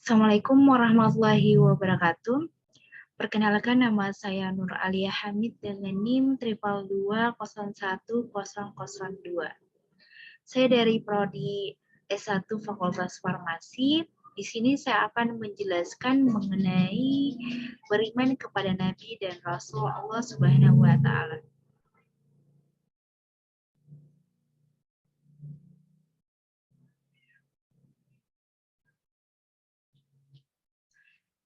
Assalamualaikum warahmatullahi wabarakatuh. Perkenalkan, nama saya Nur Alia Hamid dengan NIM 222010002. Saya dari Prodi S1 Fakultas Farmasi. Di sini saya akan menjelaskan mengenai beriman kepada Nabi dan Rasul Allah Subhanahu wa Ta'ala.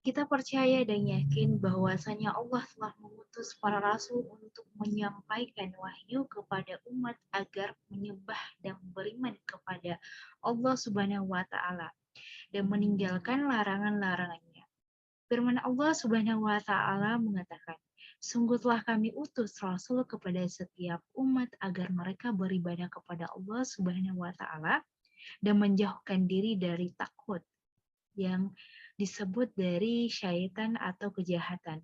Kita percaya dan yakin bahwasanya Allah telah mengutus para rasul untuk menyampaikan wahyu kepada umat agar menyembah dan beriman kepada Allah Subhanahu wa Ta'ala dan meninggalkan larangan-larangannya. Firman Allah Subhanahu wa Ta'ala mengatakan, "Sungguh telah kami utus rasul kepada setiap umat agar mereka beribadah kepada Allah Subhanahu wa Ta'ala dan menjauhkan diri dari takut yang disebut dari syaitan atau kejahatan."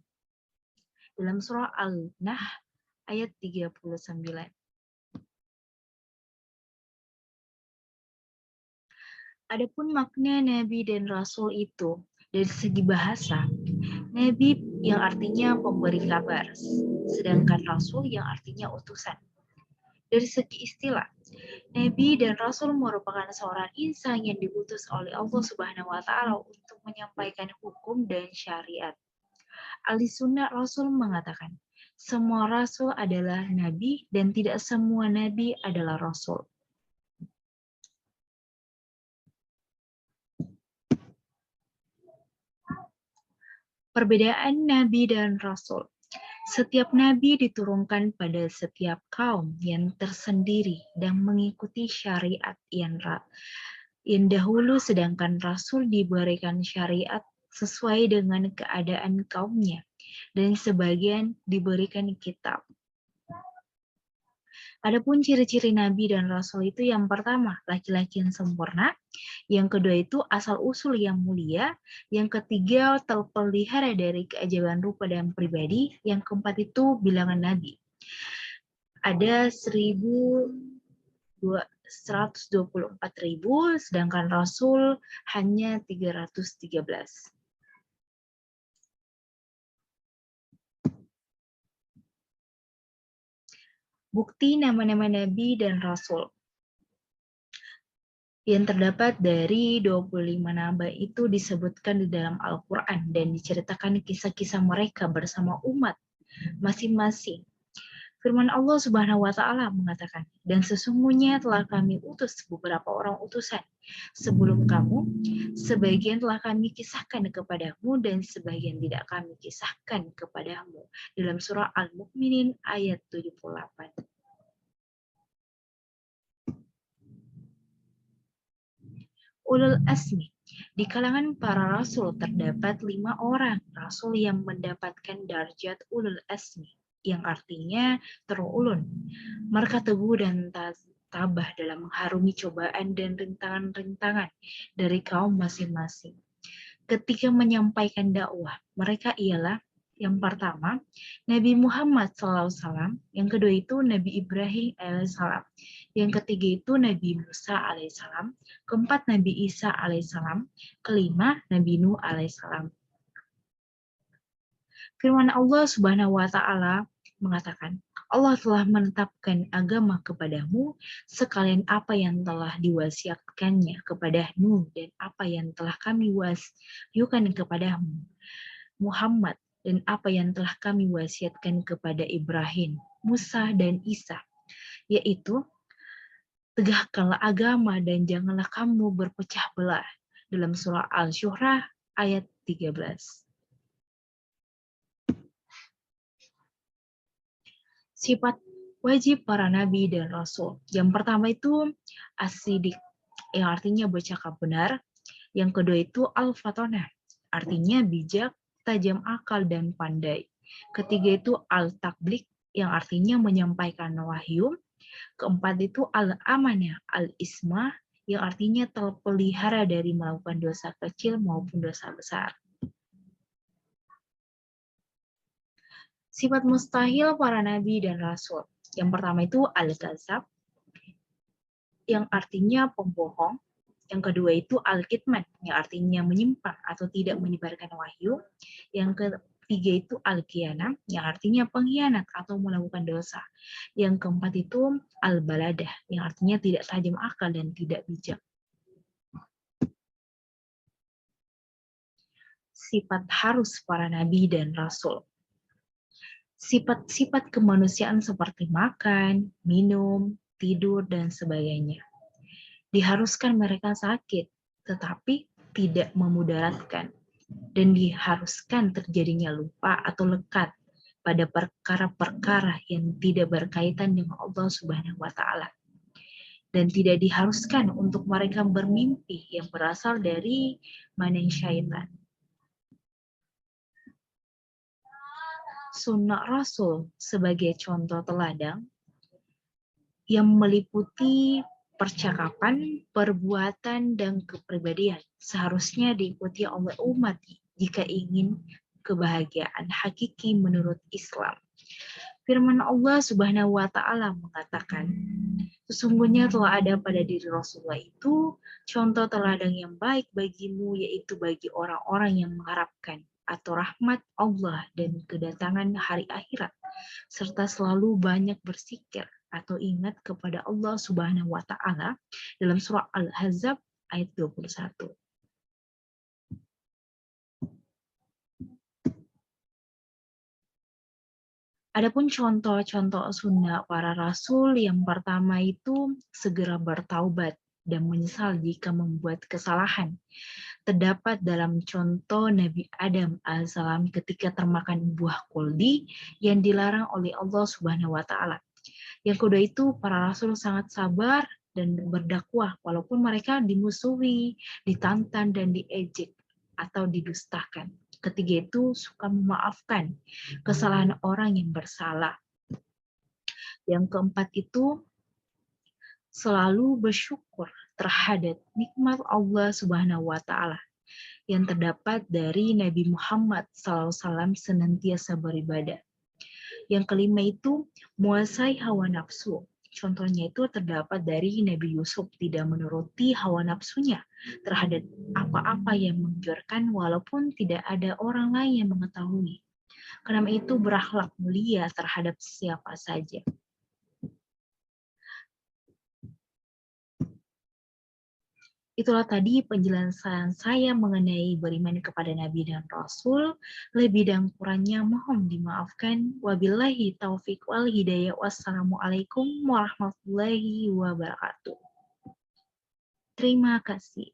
Dalam surah Al-Nahl ayat 39. Adapun makna Nabi dan Rasul itu dari segi bahasa, Nabi yang artinya pemberi kabar, sedangkan Rasul yang artinya utusan. Dari segi istilah, Nabi dan Rasul merupakan seorang insan yang diutus oleh Allah Subhanahu wa Ta'ala untuk menyampaikan hukum dan syariat. Ahli sunnah Rasul mengatakan, semua Rasul adalah Nabi dan tidak semua Nabi adalah Rasul. Perbedaan Nabi dan Rasul. Setiap Nabi diturunkan pada setiap kaum yang tersendiri dan mengikuti syariat yang dahulu, sedangkan Rasul diberikan syariat sesuai dengan keadaan kaumnya, dan sebagian diberikan kitab. Adapun ciri-ciri Nabi dan Rasul itu yang pertama, laki-laki yang sempurna. Yang kedua itu asal-usul yang mulia. Yang ketiga terpelihara dari keajaiban rupa dan pribadi. Yang keempat itu bilangan Nabi. Ada 124.000, sedangkan Rasul hanya 313. Bukti nama-nama Nabi dan Rasul yang terdapat dari 25 nama itu disebutkan di dalam Al-Quran dan diceritakan kisah-kisah mereka bersama umat masing-masing. Firman Allah Subhanahu wa Ta'ala mengatakan, "Dan sesungguhnya telah kami utus beberapa orang utusan sebelum kamu, sebagian telah kami kisahkan kepadamu dan sebagian tidak kami kisahkan kepadamu." Dalam surah Al-Mu'minin ayat 78. Ulul Asmi. Di kalangan para rasul terdapat 5 orang rasul yang mendapatkan darjat Ulul Asmi, yang artinya terulun. Mereka teguh dan tabah dalam mengharumi cobaan dan rintangan-rintangan dari kaum masing-masing. Ketika menyampaikan dakwah, mereka ialah yang pertama, Nabi Muhammad SAW, yang kedua itu Nabi Ibrahim AS, yang ketiga itu Nabi Musa AS, keempat Nabi Isa AS, kelima Nabi Nuh AS. Firman Allah Subhanahu wa Ta'ala mengatakan, Allah telah menetapkan agama kepadamu sekalian apa yang telah diwasiatkannya kepada Nuh dan apa yang telah kami wahyukan kepadamu Muhammad dan apa yang telah kami wasiatkan kepada Ibrahim, Musa dan Isa, yaitu tegakkanlah agama dan janganlah kamu berpecah belah. Dalam surah Al-Syura ayat 13. Sifat wajib para nabi dan rasul. Yang pertama itu as-sidiq, yang artinya bercakap benar. Yang kedua itu al-fatonah, artinya bijak, tajam akal dan pandai. Ketiga itu al-tablik, yang artinya menyampaikan wahyu. Keempat itu al-amanah, al-ismah, yang artinya terpelihara dari melakukan dosa kecil maupun dosa besar. Sifat mustahil para nabi dan rasul. Yang pertama itu al-kazab, yang artinya pembohong. Yang kedua itu al-kitman, yang artinya menyimpang atau tidak menyebarkan wahyu. Yang ketiga itu al-khianah, yang artinya pengkhianat atau melakukan dosa. Yang keempat itu al-baladah, yang artinya tidak tajam akal dan tidak bijak. Sifat harus para nabi dan rasul. Sifat-sifat kemanusiaan seperti makan, minum, tidur, dan sebagainya. Diharuskan mereka sakit, tetapi tidak memudaratkan. Dan diharuskan terjadinya lupa atau lekat pada perkara-perkara yang tidak berkaitan dengan Allah Subhanahu wa Ta'ala. Dan tidak diharuskan untuk mereka bermimpi yang berasal dari maning syaitan. Sunnah Rasul sebagai contoh teladan yang meliputi percakapan, perbuatan, dan kepribadian seharusnya diikuti oleh umat jika ingin kebahagiaan hakiki menurut Islam. Firman Allah Subhanahu wa Ta'ala mengatakan, sesungguhnya telah ada pada diri Rasulullah itu contoh teladan yang baik bagimu, yaitu bagi orang-orang yang mengharapkan atau rahmat Allah dan kedatangan hari akhirat, serta selalu banyak bersikir atau ingat kepada Allah Subhanahu wa Ta'ala dalam surah Al-Ahzab ayat 21. Adapun contoh-contoh sunnah para rasul, yang pertama itu segera bertaubat dan menyesal jika membuat kesalahan. Terdapat dalam contoh Nabi Adam alaihissalam ketika termakan buah kuldi yang dilarang oleh Allah Subhanahu wa Ta'ala. Yang kedua itu para rasul sangat sabar dan berdakwah walaupun mereka dimusuhi, ditantang, dan diejek atau didustakan. Ketiga itu suka memaafkan kesalahan orang yang bersalah. Yang keempat itu selalu bersyukur terhadap nikmat Allah Subhanahu wa Ta'ala yang terdapat dari Nabi Muhammad SAW senantiasa beribadah. Yang kelima itu menguasai hawa nafsu. Contohnya itu terdapat dari Nabi Yusuf tidak menuruti hawa nafsunya terhadap apa-apa yang menggiurkan walaupun tidak ada orang lain yang mengetahui. Karena itu berakhlak mulia terhadap siapa saja. Itulah tadi penjelasan saya mengenai beriman kepada Nabi dan Rasul. Lebih dan kurangnya mohon dimaafkan. Wabillahi taufiq wal hidayah. Wassalamualaikum warahmatullahi wabarakatuh. Terima kasih.